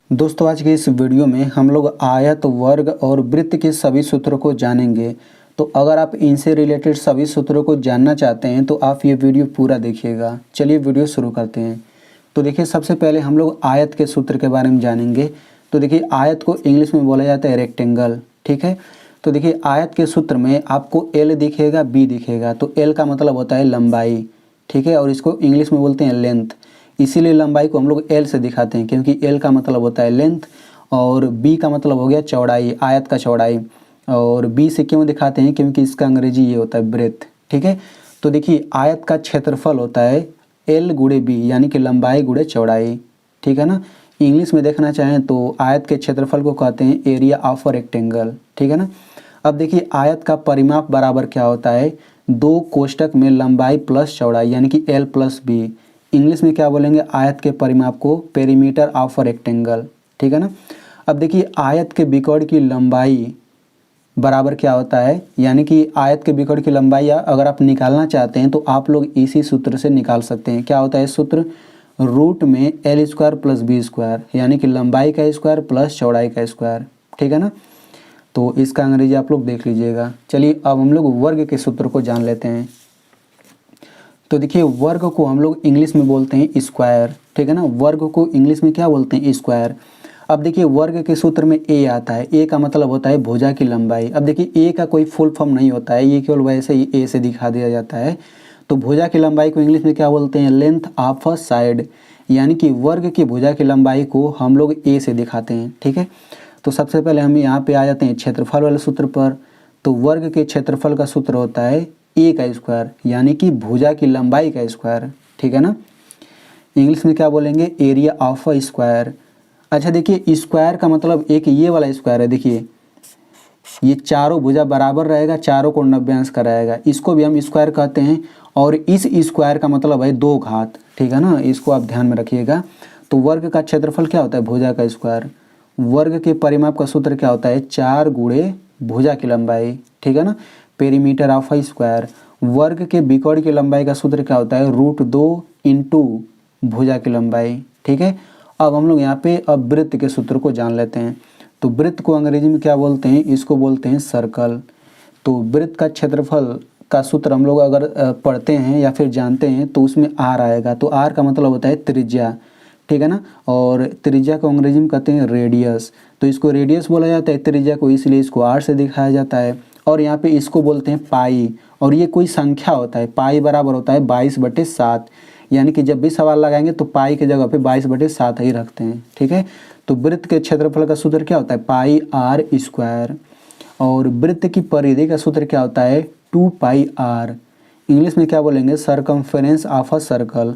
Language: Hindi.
दोस्तों आज के इस वीडियो में हम लोग आयत, वर्ग और वृत्त के सभी सूत्रों को जानेंगे। तो अगर आप इनसे रिलेटेड सभी सूत्रों को जानना चाहते हैं तो आप ये वीडियो पूरा देखिएगा। चलिए वीडियो शुरू करते हैं। तो देखिए सबसे पहले हम लोग आयत के सूत्र के बारे में जानेंगे। तो देखिए आयत को इंग्लिश में बोला जाता है रेक्टेंगल, ठीक है। तो देखिए आयत के सूत्र में आपको एल दिखेगा, बी दिखेगा। तो एल का मतलब होता है लंबाई, ठीक है, और इसको इंग्लिश में बोलते हैं लेंथ। इसीलिए लंबाई को हम लोग एल से दिखाते हैं क्योंकि एल का मतलब होता है लेंथ और बी का मतलब हो गया चौड़ाई, आयत का चौड़ाई। और बी से क्यों दिखाते हैं क्योंकि इसका अंग्रेजी ये होता है ब्रेथ, ठीक है। तो देखिए आयत का क्षेत्रफल होता है एल गुणे बी, यानी कि लंबाई गुणे चौड़ाई, ठीक है ना। इंग्लिश में देखना चाहें तो आयत के क्षेत्रफल को कहते हैं एरिया ऑफ अ रेक्टेंगल, ठीक है ना। अब देखिए आयत का परिमाप बराबर क्या होता है, दो कोष्टक में लंबाई प्लस चौड़ाई, यानी कि एल प्लस बी। इंग्लिश में क्या बोलेंगे आयत के परिमाप को, पेरीमीटर ऑफ अ रेक्टेंगल, ठीक है ना। अब देखिए आयत के बिकौड़ की लंबाई बराबर क्या होता है, यानी कि आयत के बिकौड़ की लंबाई अगर आप निकालना चाहते हैं तो आप लोग इसी सूत्र से निकाल सकते हैं। क्या होता है सूत्र, रूट में L square plus B square, यानी कि लंबाई का स्क्वायर प्लस चौड़ाई का स्क्वायर, ठीक है ना। तो इसका अंग्रेजी आप लोग देख लीजिएगा। चलिए अब हम लोग वर्ग के सूत्र को जान लेते हैं। तो देखिए वर्ग को हम लोग इंग्लिश में बोलते हैं स्क्वायर, ठीक है ना। वर्ग को इंग्लिश में क्या बोलते हैं, स्क्वायर। अब देखिए वर्ग के सूत्र में ए आता है, ए का मतलब होता है भुजा की लंबाई। अब देखिए ए का कोई फुल फॉर्म नहीं होता है, ये केवल वैसे ही ए से दिखा दिया जाता है। तो भुजा की लंबाई को इंग्लिश में क्या बोलते हैं, लेंथ ऑफ अ साइड, यानी कि वर्ग की भुजा की लंबाई को हम लोग ए से दिखाते हैं, ठीक है। तो सबसे पहले हम यहाँ पे आ जाते हैं क्षेत्रफल वाले सूत्र पर। तो वर्ग के क्षेत्रफल का सूत्र होता है ए का स्क्वायर, यानी कि भुजा की लंबाई का स्क्वायर, ठीक है ना। इंग्लिश में क्या बोलेंगे, एरिया ऑफ अ स्क्वायर। अच्छा देखिए स्क्वायर का मतलब एक ये वाला स्क्वायर है, देखिए ये चारों भुजा बराबर रहेगा, चारों को 90 अंश कराएगा, इसको भी हम स्क्वायर कहते हैं। और इस स्क्वायर का मतलब है दो घात, ठीक है ना, इसको आप ध्यान में रखिएगा। तो वर्ग का क्षेत्रफल क्या होता है, भुजा का स्क्वायर। वर्ग के परिमाप का सूत्र क्या होता है, 4 गुणे भुजा की लंबाई, ठीक है ना, पेरीमीटर ऑफ अ स्क्वायर। वर्ग के बिकौड़ की लंबाई का सूत्र क्या होता है, √2 इंटू भुजा की लंबाई, ठीक है। अब हम लोग यहाँ पे अब वृत्त के सूत्र को जान लेते हैं। तो वृत्त को अंग्रेजी में क्या बोलते हैं, इसको बोलते हैं सर्कल। तो वृत्त का क्षेत्रफल का सूत्र हम लोग अगर पढ़ते हैं या फिर जानते हैं तो उसमें आर आएगा। तो आर का मतलब होता है त्रिज्या, ठीक है ना। और त्रिज्या को अंग्रेजी में कहते हैं रेडियस। तो इसको रेडियस बोला जाता है त्रिज्या को, इसलिए इसको आर से दिखाया जाता है। और यहाँ पे इसको बोलते हैं पाई, और ये कोई संख्या होता है। पाई बराबर होता है 22/7, यानी कि जब भी सवाल लगाएंगे तो पाई की जगह पे 22/7 ही रखते हैं, ठीक है। तो वृत्त के क्षेत्रफल का सूत्र क्या होता है, पाई आर स्क्वायर। और वृत्त की परिधि का सूत्र क्या होता है, 2 पाई आर। इंग्लिश में क्या बोलेंगे, सरकमफेरेंस ऑफ अ सर्कल।